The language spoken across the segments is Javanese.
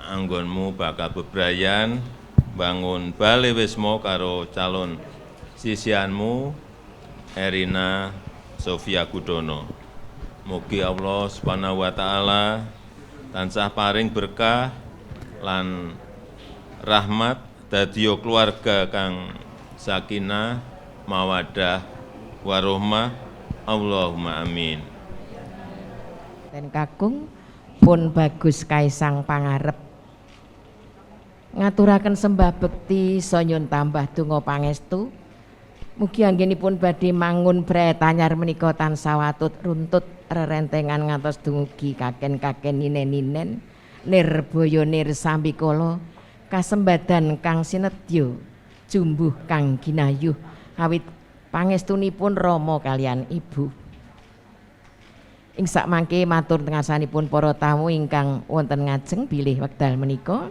anggonmu bakal bebrayan bangun Bale Wismo karo calon sisianmu Erina Sofia Gudono. Mugi Allah Subhanahu wa taala tansah paring berkah lan rahmat dadiya keluarga kang sakinah mawaddah warahmah. Allahumma amin. Dan kakung pun Bagus Kaisang pangarep ngaturaken sembah bekti sanyun tambah donga pangestu mugi anggenipun badhe mangun bret anyar menika tansah watut runtut rerentengan ngantos dumugi kaken-kaken ninen-ninen nirbaya nirsambikala kasembadan kang sinedya jumbuh kang ginayuh awit pangestunipun Rama kalian Ibu. Ing sakmangke matur tengasanipun para tamu ingkang wonten ngajeng bilih wekdal menika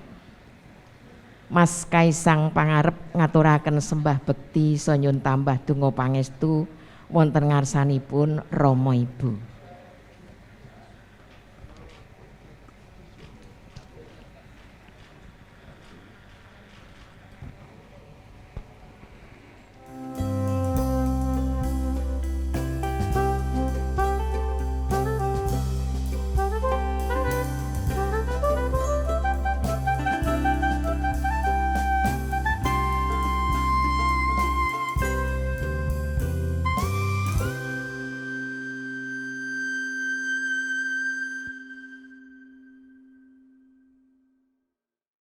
Mas Kaisang pangarep ngaturaken sembah bekti sanyun tambah donga pangestu wonten ngarsanipun Rama Ibu.